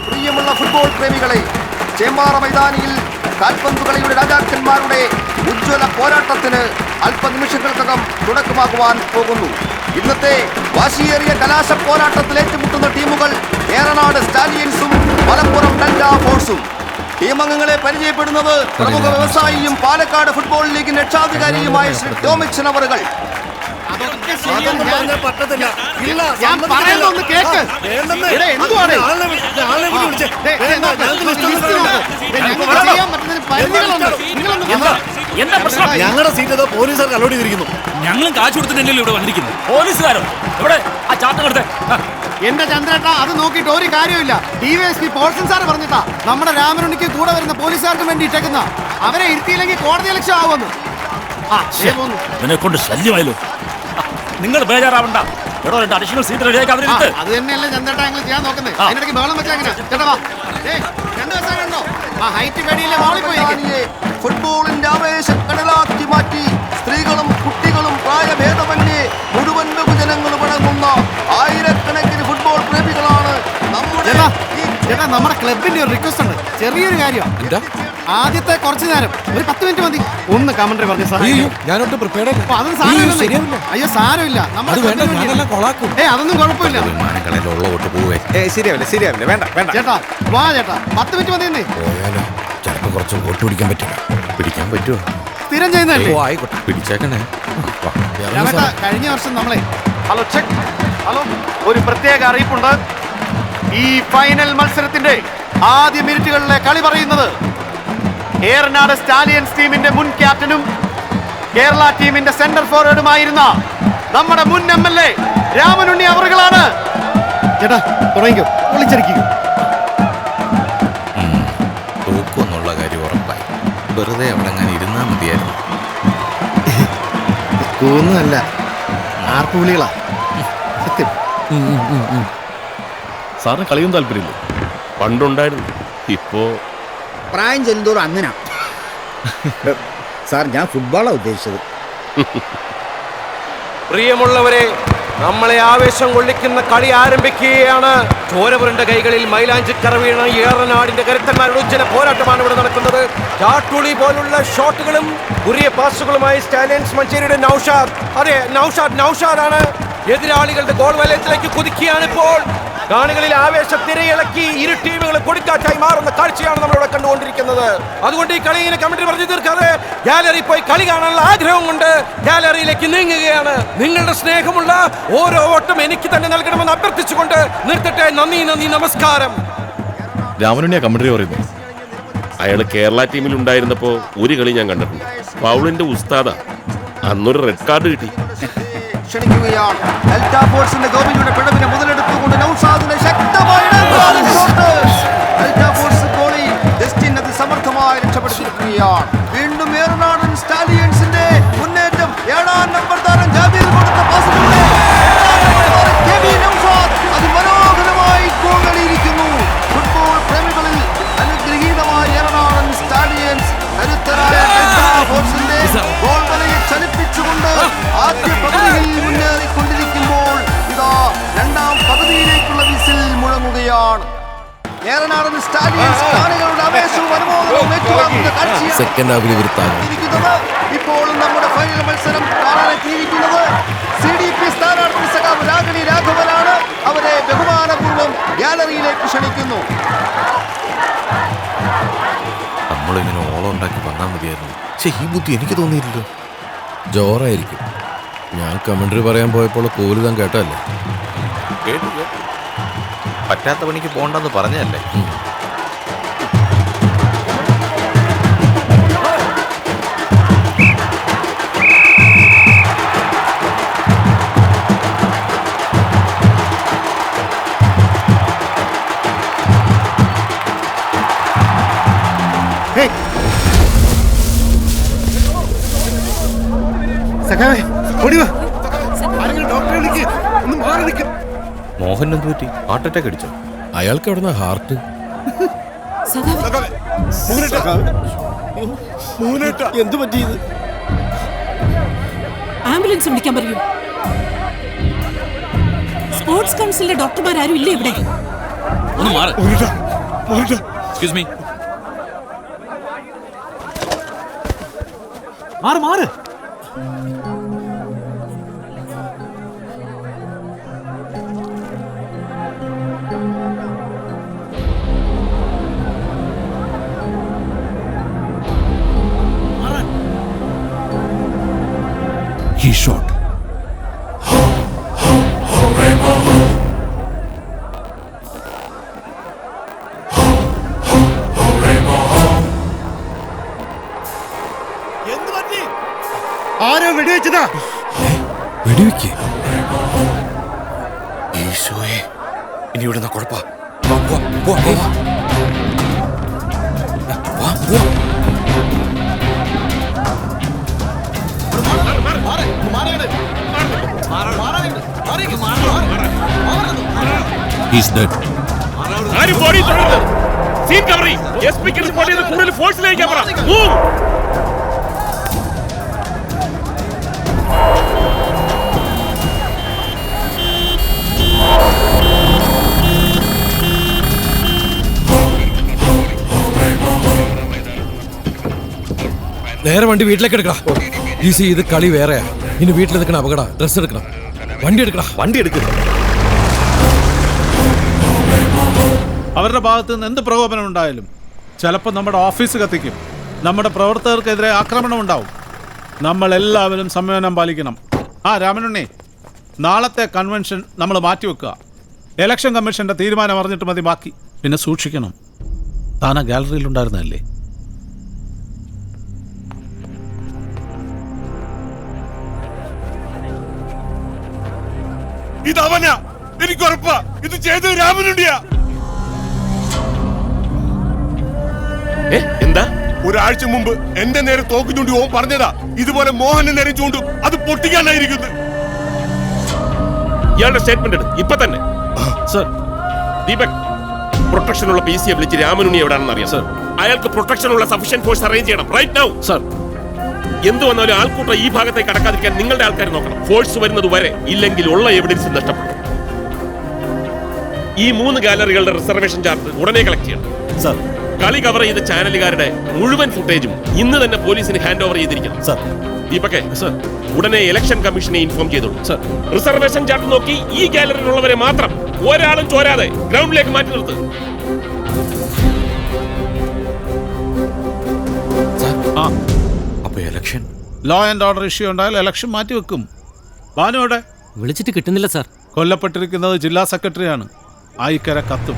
പ്രിയമുള്ള ഫുട്ബോൾ പ്രേമികളെ, ചേമ്പാറ മൈതാനിയിൽ കാൽപന്തുകളിയുടെ രാജാക്കന്മാരുടെ ഉജ്ജ്വല പോരാട്ടത്തിന് അല്പനിമിഷങ്ങൾക്കകം തുടക്കമാകുവാൻ പോകുന്നു. ഇന്നത്തെ വാശിയേറിയ കലാശ പോരാട്ടത്തിൽ ഏറ്റുമുട്ടുന്ന ടീമുകൾ ഏറനാട് സ്റ്റാലിയൻസും മലപ്പുറം ഡെൽറ്റ ഫോഴ്സും. ടീമംഗങ്ങളെ പരിചയപ്പെടുന്നത് പ്രമുഖ വ്യവസായിയും പാലക്കാട് ഫുട്ബോൾ ലീഗിന്റെ രക്ഷാധികാരിയുമായ ശ്രീ ടോമിക്സൺ അവറുകൾ. ഞങ്ങളുടെ സീറ്റ് പോലീസുകാർക്ക് അലോട്ട് ചെയ്തിരിക്കുന്നു. ഞങ്ങളും കാശ് കൊടുത്തിട്ടല്ലേ ഇവിടെ വന്നിരിക്കുന്നു. പോലീസുകാരോ ഇവിടെ ആ ചാട്ടം എടുത്തേ. എന്റെ ചന്ദ്രേട്ടാ, അത് നോക്കിയിട്ട് ഒരു കാര്യമില്ല. DYSP പോൾസൺ സാർ പറഞ്ഞിട്ടാ നമ്മുടെ രാമനുണ്ണിക്ക് കൂടെ വരുന്ന പോലീസുകാർക്ക് വേണ്ടി ഇട്ടേക്കുന്ന. അവരെ ഇരുത്തിയില്ലെങ്കിൽ കോടതി ലക്ഷ്യം ആവുമെന്ന്. ഇതിനെ കൊണ്ട് ശല്യമായല്ലോ. നിങ്ങൾ ബേജാറാവണ്ട. എടോ രണ്ട് അഡീഷണൽ സീറ്റ് റെഡിയാക്കി അവരിരുത്ത്. അത് തന്നെയല്ലേ ചന്ദ്രേട്ടാ ഞങ്ങൾ ചെയ്യാൻ നോക്കുന്നത്. അതിനിടയ്ക്ക് ബഹളം വെച്ചാൽ എങ്ങനെ ചേട്ടാ? വാ, രണ്ടു ദിവസമാണോ ആ ഹൈറ്റ് പേടിയിലെ മോളിൽ പോയി ഫുട്ബോളിന്റെ ആവേശം കടലാക്കി മാറ്റി സ്ത്രീകളും കുട്ടികളും പ്രായഭേദമന്യേ മുഴുവൻ ബഹുജനങ്ങളും അടങ്ങുന്ന ആയിരക്കണക്കിന് ഫുട്ബോൾ പ്രേമികളാണ് നമ്മുടെ ക്ലബിന്റെ ഒരു റിക്വസ്റ്റ് ഉണ്ട്. ചെറിയൊരു കാര്യം. ആദ്യത്തെ കുറച്ചു നേരം ഒരു 10 മിനിറ്റ് മതി. ഒന്ന് കമന്ററി പറഞ്ഞു സാർ. ഞാനോട്ട് പ്രിപ്പയർഡ് അല്ല. അതൊന്നും സാരമില്ല. അയ്യോ സാരമില്ല. അതൊന്നും കുഴപ്പമില്ല. ശരിയാവില്ല. വേണ്ട ചേട്ടാ വാ ചേട്ടാ, 10 മിനിറ്റ് മതി. തന്നെ ചിലപ്പോ കുറച്ച് വോട്ട് പിടിക്കാൻ പറ്റില്ല. പിടിക്കാൻ പറ്റുമോ? സ്ഥിരം ചെയ്യുന്നതല്ലേ? ആയിക്കോട്ടെ, പിടിച്ചേക്കണേ. കഴിഞ്ഞ വർഷം നമ്മളെ ഹലോ, ഒരു പ്രത്യേക അറിയിപ്പുണ്ട്. ഈ ഫൈനൽ മത്സരത്തിന്റെ ആദ്യ മിനിറ്റുകളിലെ കളി പറയുന്നത് ഏറനാട് സ്റ്റാലിയൻസ് ടീമിന്റെ മുൻ ക്യാപ്റ്റനും കേരള ടീമിന്റെ സെന്റർ ഫോർവേഡുമായിരുന്ന നമ്മുടെ മുൻ MLA രാമനുണ്ണി അവറുകളാണ്. ചേട്ടാ തുടങ്ങിക്കോ, വിളിച്ചിരിക്കും. തൂക്കുന്നുള്ള കാര്യം ഉറപ്പായി. വെറുതെ അവിടെ അങ്ങനെ ഇരുന്നാ മതിയായിരുന്നു. തൂന്നല്ല, ആർപ്പുവിളികളാ. സാറിന് കളിയും താല്പര്യമില്ല? പണ്ടുണ്ടായിരുന്നു, ഇപ്പോ പ്രായം ചെല്ലുന്തോറും അങ്ങനെ. സാർ, ഞാൻ ഫുട്ബോളാണ് ഉദ്ദേശിച്ചത്. പ്രിയമുള്ളവരെ, നമ്മളെ ആവേശം കൊള്ളിക്കുന്ന കളി ആരംഭിക്കുകയാണ്. ചോരപുരന്റെ കൈകളിൽ മൈലാഞ്ചിക്കറ വീണ ഏറനാടിന്റെ കരുത്തന്മാരുടെ ഉജ്ജ്വല പോരാട്ടമാണ് ഇവിടെ നടക്കുന്നത്. ചാട്ടുളി പോലുള്ള ഷോട്ടുകളും കുറിയ പാസുകളുമായി സ്റ്റാലിയൻസ് മഞ്ചേരിയുടെ നൗഷാദാണ് എതിരാളികളുടെ ഗോൾ വലയത്തിലേക്ക് കുതിക്കുകയാണ്. ഇപ്പോൾ കാണികളിൽ ആവേശം തിരയിളക്കി ഇരു ടീമുകളും കൊടുക്കാറ്റായി മാറുന്ന കാഴ്ചയാണ് നമ്മളിവിടെ കണ്ടുകൊണ്ടിരിക്കുന്നത്. അതുകൊണ്ട് ഈ കളി ഇങ്ങനെ കമന്ററി പറഞ്ഞു തീർക്കാതെ ഗാലറി പോയി കളി കാണാനുള്ള ആഗ്രഹം കൊണ്ട് ഗാലറിയിലേക്ക് നീങ്ങുകയാണ്. നിങ്ങളുടെ സ്നേഹമുള്ള ഓരോ വോട്ടും എനിക്ക് തന്നെ നൽകണമെന്ന് അഭ്യർത്ഥിച്ചുകൊണ്ട് നിർത്തട്ടെ. നന്ദി, നമസ്കാരം. രാമനുണ്ണിയാ കമന്ററി പറയുന്നത്. അയാൾ കേരള ടീമിൽ ഉണ്ടായിരുന്നപ്പോ ഒരു കളി ഞാൻ കണ്ടിട്ടുണ്ട്. പൗളിന്റെ ഉസ്താദാ. അന്നൊരു റെഡ് കാർഡ് കിട്ടി. ക്ഷണിക്കുകയാണ് ഡെൽറ്റ ഫോഴ്സിന്റെ ഗോപിയുടെ പിഴവിനെ മുതലെടുത്തുകൊണ്ട് നൗഷാദിന്റെ ശക്തമായ shot. Delta force goalie Justin അത് സമർത്ഥമായി രക്ഷപ്പെടുത്തിയിരിക്കുകയാണ്. വീണ്ടും ഏറനാടൻ സ്റ്റാലിയൻസിന്റെ മുന്നേറ്റം. 7-ാം നമ്പർ താരം ജാബിർ കൊടുത്ത പാസിലൂടെ അത് മനോഹരമായി ഗോൾ നേടിയിരിക്കുന്നു. ഫുട്ബോൾ പ്രേമികളിൽ അനുഗ്രഹീതമായ ഏറനാടൻ സ്റ്റാലിയൻസ് കരുത്തരായ ഡെൽറ്റ ഫോഴ്സിന്റെ ഗോൾ വലയെ ചലിപ്പിച്ചുകൊണ്ട് ആദ്യ പകുതിയിൽ മുന്നേറിക്കൊണ്ടിരിക്കുമ്പോൾ ഇതാ രണ്ടാം പകുതിയിലേക്കുള്ള വിസിൽ മുഴങ്ങുകയാണ്. ഏറനാടൻ സ്റ്റാലിയൻസ് കാണികളുടെ ആവേശവും അനുഭവവും ഏറ്റുവാങ്ങുന്ന കാഴ്ചയാണ്. ഇപ്പോൾ നമ്മുടെ ഫൈനൽ മത്സരം കാണാനെത്തിയിരിക്കുന്നത് CDP സ്ഥാനാർത്ഥി സഖാവ് രാഗിണി രാഘവനാണ്. അവരെ ബഹുമാനപൂർവ്വം ഗാലറിയിലേക്ക് ക്ഷണിക്കുന്നു. നമ്മളിങ്ങനെ ഓളം ഉണ്ടാക്കി വന്നാൽ മതിയായിരുന്നു. ഈ ബുദ്ധി എനിക്ക് തോന്നിയില്ലല്ലോ. ജോറായിരിക്കും. ഞാൻ കമന്ററി പറയാൻ പോയപ്പോൾ കോലുതാൻ കേട്ടല്ലേ? കേട്ടു. പറ്റാത്ത പണിക്ക് പോണ്ടെന്ന് പറഞ്ഞല്ലേ? മോഹൻ എന്ത് പറ്റി? ഹാർട്ട് അറ്റാക്ക് അടിച്ചോ? അയാൾക്ക് എവിടുന്ന ഹാർട്ട്? എന്ത് പറ്റിയത്? ആംബുലൻസ് വിളിക്കാൻ പറയൂ. സ്പോർട്സ് കൗൺസിലിലെ ഡോക്ടർമാരും ഇല്ലേ ഇവിടെ? ഒന്ന് മാറ്. Excuse me. മാറ് He shot. ആരോ വെടിവെച്ചതാ. വെടിവെക്ക്. ഈശോയെ, ഇനി ഇവിടുന്ന് കുഴപ്പാ. He's dead. ആരും ബോഡി തൊടരുത്. സീൻ കവർ ചെയ്യ്. എസ്പിക്ക് റിപ്പോർട്ട് ചെയ്ത് കൂടുതൽ ഫോഴ്സിലേക്ക് പറ. മൂവ്. നേരെ വണ്ടി വീട്ടിലേക്ക് എടുക്കടാ. ഈസി, ഇത് കളി വേറെയാ. ഇനി വീട്ടിൽ നിൽക്കണ അപകട. ഡ്രസ് എടുക്കണം. വണ്ടി എടുക്കടാ. വണ്ടി എടുക്കുക. അവരുടെ ഭാഗത്ത് നിന്ന് എന്ത് പ്രകോപനം ഉണ്ടായാലും ചിലപ്പോൾ നമ്മുടെ ഓഫീസ് കത്തിക്കും. നമ്മുടെ പ്രവർത്തകർക്കെതിരെ ആക്രമണം ഉണ്ടാവും. നമ്മളെല്ലാവരും സംയമനം പാലിക്കണം. രാമനുണ്ണി, നാളത്തെ കൺവെൻഷൻ നമ്മൾ മാറ്റിവെക്കുക. ഇലക്ഷൻ കമ്മീഷന്റെ തീരുമാനം അറിഞ്ഞിട്ട് മതി ബാക്കി. പിന്നെ സൂക്ഷിക്കണം, താൻ ആ ഗാലറിയിൽ ഉണ്ടായിരുന്നല്ലേ? ഇതവനാ, എനിക്ക് ഉറപ്പാ. ഇത് ചെയ്തത് രാമനുണ്ടിയാ. എന്താ? ഒരാഴ്ച മുമ്പ് എന്റെ നേരെ തോക്ക് ചൂണ്ടി ഓൻ പറഞ്ഞതാ ഇതുപോലെ മോഹന്റെ നേരെ ചൂണ്ടും, അത് പൊട്ടിക്കാനായിരിക്കുന്നു. ഇയാളുടെ സ്റ്റേറ്റ്മെന്റ് എടുത്ത് ഇപ്പൊ തന്നെ. സർ, ദീപക്, പ്രൊട്ടക്ഷനുള്ള PCയെ വിളിച്ച് രാമനുണ്ണി എവിടെയാണെന്ന് അറിയാം. സർ, അയാൾക്ക് പ്രൊട്ടക്ഷനുള്ള സഫിഷ്യന്റ് ഫോഴ്സ് അറേഞ്ച് ചെയ്യണം റൈറ്റ് നൗ. സർ, എന്ത് വന്നാലും ആൾക്കൂട്ടം ഈ ഭാഗത്തേക്ക് കടക്കാതിരിക്കാൻ നിങ്ങളുടെ ആൾക്കാർ നോക്കണം. ഫോഴ്സ് വരുന്നത് വരെ, ഇല്ലെങ്കിൽ ഉള്ള എവിഡൻസ് നഷ്ടപ്പെടും. ഈ 3 ഗാലറികളുടെ റിസർവേഷൻ ചാർട്ട് ഉടനെ കളക്ട് ചെയ്യണം. സർ. കളി കവർ ചെയ്ത ചാനലുകാരുടെ മുഴുവൻ ഫുട്ടേജും ഇന്ന് തന്നെ പോലീസിന് ഹാൻഡ് ഓവർ ചെയ്തിരിക്കണം. സർ. ദീപകെ, സർ, ഉടനെ ഇലക്ഷൻ കമ്മീഷനെ ഇൻഫോം ചെയ്തോളൂ. സർ. റിസർവേഷൻ ചാർട്ട് നോക്കി ഈ ഗാലറിയിലുള്ളവരെ മാത്രം ഒരാളും ചോരാതെ ഗ്രൗണ്ടിലേക്ക് മാറ്റി നിർത്ത്. അപ്പൊ election law and order issue ഉണ്ടായാൽ ഇലക്ഷൻ മാറ്റിവെക്കും. ഭാനുവിടെ വിളിച്ചിട്ട് കിട്ടുന്നില്ല സാർ. കൊല്ലപ്പെട്ടിരിക്കുന്നത് ജില്ലാ സെക്രട്ടറിയാണ്. ആയിക്കര കത്തും.